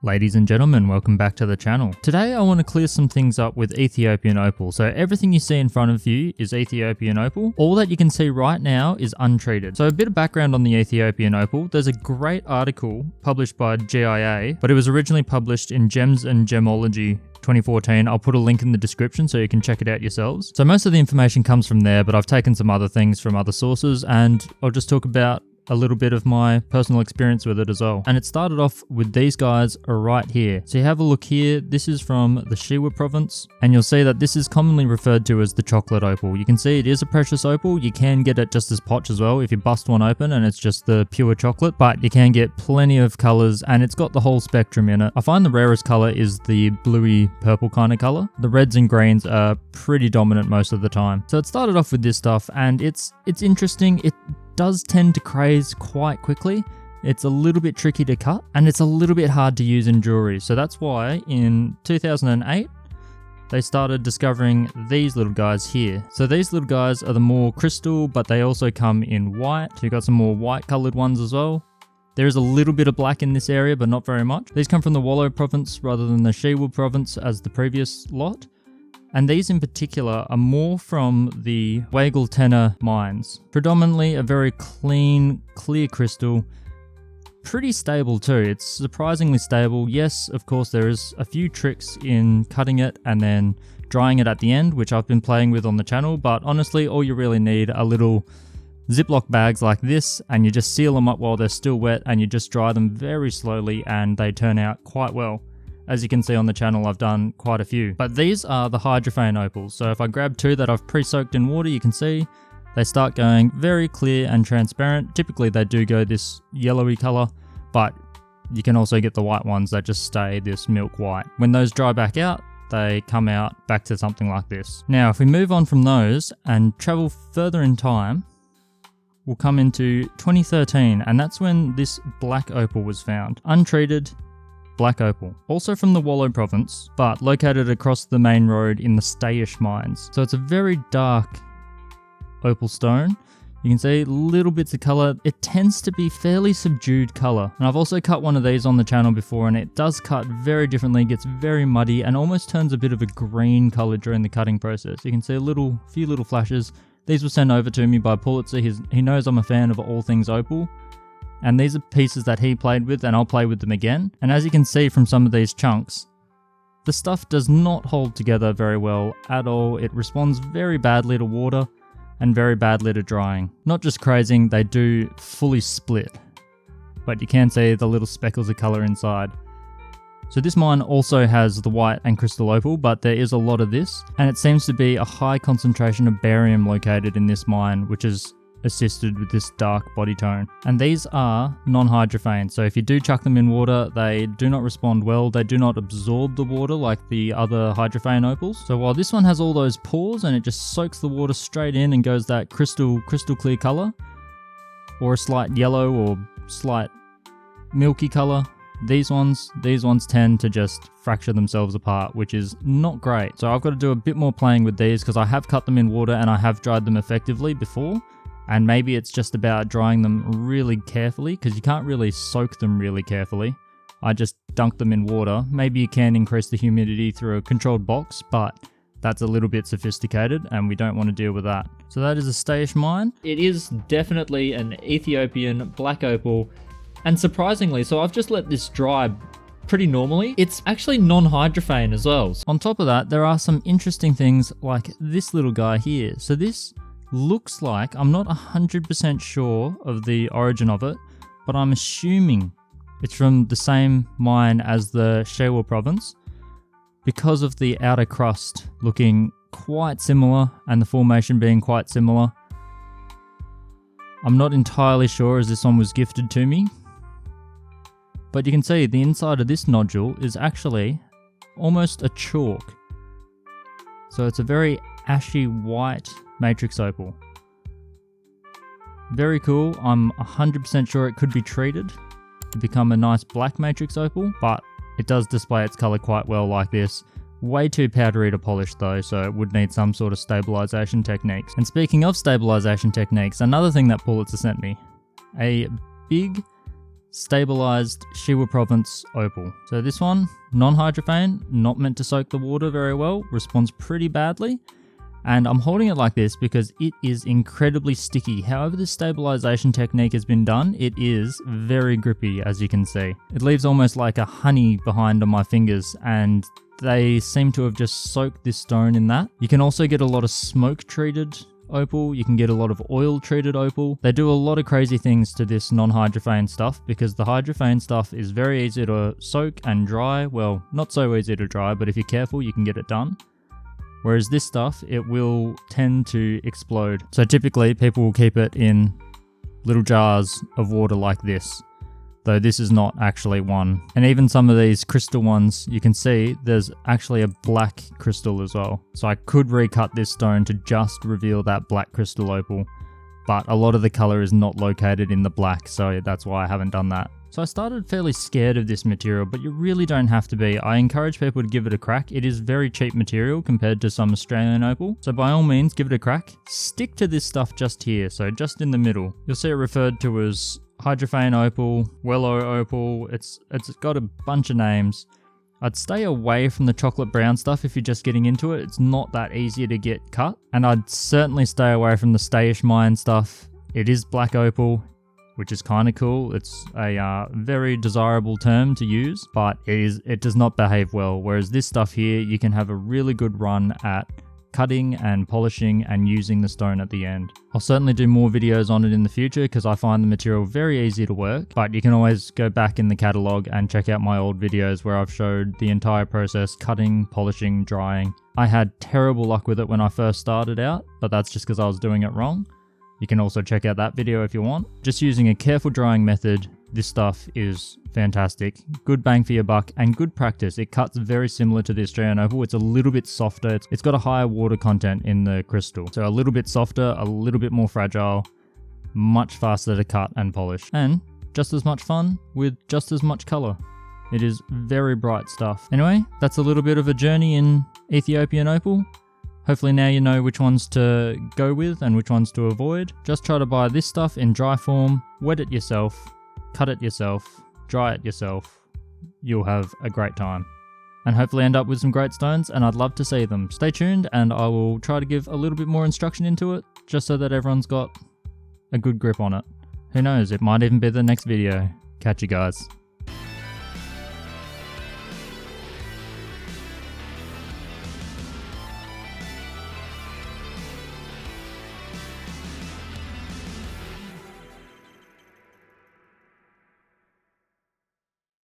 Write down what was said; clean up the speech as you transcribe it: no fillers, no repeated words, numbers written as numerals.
Ladies and gentlemen, welcome back to the channel. Today I want to clear some things up with Ethiopian Opal. So everything you see in front of you is Ethiopian Opal. All that you can see right now is untreated. So a bit of background on the Ethiopian Opal. There's a great article published by GIA, but it was originally published in Gems and Gemology 2014. I'll put a link in the description so you can check it out yourselves. So most of the information comes from there, but I've taken some other things from other sources and I'll just talk about a little bit of my personal experience with it as well. And it started off with these guys right here. So you have a look here, this is from the Shiwa province, and you'll see that this is commonly referred to as the chocolate opal. You can see it is a precious opal. You can get it just as potch as well if you bust one open and it's just the pure chocolate, but you can get plenty of colors and it's got the whole spectrum in it. I find the rarest color is the bluey purple kind of color. The reds and greens are pretty dominant most of the time. So it started off with this stuff and it's interesting. It does tend to craze quite quickly. It's a little bit tricky to cut and it's a little bit hard to use in jewelry. So that's why in 2008 they started discovering these little guys here. So these little guys are the more crystal, but they also come in white. So you've got some more white colored ones as well. There is a little bit of black in this area, but not very much. These come from the Wallo province rather than the Shiwa province as the previous lot. And these in particular are more from the Wageltenner mines. Predominantly a very clean, clear crystal. Pretty stable too. It's surprisingly stable. Yes, of course there is a few tricks in cutting it and then drying it at the end, which I've been playing with on the channel, but honestly all you really need are little Ziploc bags like this and you just seal them up while they're still wet and you just dry them very slowly and they turn out quite well. As you can see on the channel, I've done quite a few. But these are the hydrophane opals. So if I grab two that I've pre-soaked in water, you can see they start going very clear and transparent. Typically they do go this yellowy color, but you can also get the white ones that just stay this milk white. When those dry back out, they come out back to something like this. Now, if we move on from those and travel further in time, we'll come into 2013, and that's when this black opal was found. Untreated, black opal, also from the Wallo province, but located across the main road in the Stayish mines. So it's a very dark opal stone. You can see little bits of color. It tends to be fairly subdued color. And I've also cut one of these on the channel before and it does cut very differently, gets very muddy and almost turns a bit of a green color during the cutting process. You can see a few little flashes. These were sent over to me by Pulitzer. He knows I'm a fan of all things opal. And these are pieces that he played with and I'll play with them again. And as you can see from some of these chunks, the stuff does not hold together very well at all. It responds very badly to water and very badly to drying. Not just crazing, they do fully split. But you can see the little speckles of colour inside. So this mine also has the white and crystal opal, but there is a lot of this. And it seems to be a high concentration of barium located in this mine, which is assisted with this dark body tone. And these are non-hydrophane, so if you do chuck them in water, they do not respond well. They do not absorb the water like the other hydrophane opals. So while this one has all those pores and it just soaks the water straight in and goes that crystal clear color, or a slight yellow or slight milky color, these ones tend to just fracture themselves apart, which is not great. So I've got to do a bit more playing with these because I have cut them in water and I have dried them effectively before. And maybe it's just about drying them really carefully because you can't really soak them really carefully. I just dunk them in water. Maybe you can increase the humidity through a controlled box, but that's a little bit sophisticated and we don't want to deal with that. So that is a Stayish mine. It is definitely an Ethiopian black opal. And surprisingly, so I've just let this dry pretty normally. It's actually non-hydrophane as well. On top of that, there are some interesting things like this little guy here. So this looks like, I'm not 100% sure of the origin of it, but I'm assuming it's from the same mine as the Shiwa province because of the outer crust looking quite similar and the formation being quite similar. I'm not entirely sure as this one was gifted to me, but you can see the inside of this nodule is actually almost a chalk. So it's a very ashy white matrix opal. Very cool. I'm 100% sure it could be treated to become a nice black matrix opal, but it does display its color quite well like this. Way too powdery to polish though, so it would need some sort of stabilization techniques. And speaking of stabilization techniques, another thing that Pulitzer sent me, a big stabilized Shiwa Province Opal. So this one, non-hydrophane, not meant to soak the water very well, responds pretty badly. And I'm holding it like this because it is incredibly sticky. However this stabilization technique has been done, it is very grippy, as you can see. It leaves almost like a honey behind on my fingers, and they seem to have just soaked this stone in that. You can also get a lot of smoke treated opal, you can get a lot of oil treated opal. They do a lot of crazy things to this non-hydrophane stuff because the hydrophane stuff is very easy to soak and dry. Well, not so easy to dry, but if you're careful you can get it done. Whereas this stuff, it will tend to explode. So typically people will keep it in little jars of water like this, though this is not actually one. And even some of these crystal ones, you can see there's actually a black crystal as well. So I could recut this stone to just reveal that black crystal opal, but a lot of the color is not located in the black, so that's why I haven't done that. So I started fairly scared of this material, but you really don't have to be. I encourage people to give it a crack. It is very cheap material compared to some Australian opal. So by all means, give it a crack. Stick to this stuff just here, so just in the middle. You'll see it referred to as hydrophane opal, Wellow opal. It's got a bunch of names. I'd stay away from the chocolate brown stuff if you're just getting into it. It's not that easy to get cut. And I'd certainly stay away from the Stayish mine stuff. It is black opal, which is kind of cool. It's a very desirable term to use, but it does not behave well. Whereas this stuff here, you can have a really good run at cutting and polishing and using the stone at the end. I'll certainly do more videos on it in the future because I find the material very easy to work, but you can always go back in the catalog and check out my old videos where I've showed the entire process: cutting, polishing, drying. I had terrible luck with it when I first started out, but that's just because I was doing it wrong. You can also check out that video if you want. Just using a careful drying method, this stuff is fantastic. Good bang for your buck and good practice. It cuts very similar to the Australian opal. It's a little bit softer. It's got a higher water content in the crystal. So a little bit softer, a little bit more fragile, much faster to cut and polish. And just as much fun with just as much color. It is very bright stuff. Anyway, that's a little bit of a journey in Ethiopian opal. Hopefully now you know which ones to go with and which ones to avoid. Just try to buy this stuff in dry form, wet it yourself, cut it yourself, dry it yourself. You'll have a great time. And hopefully end up with some great stones, and I'd love to see them. Stay tuned and I will try to give a little bit more instruction into it, just so that everyone's got a good grip on it. Who knows, it might even be the next video. Catch you guys.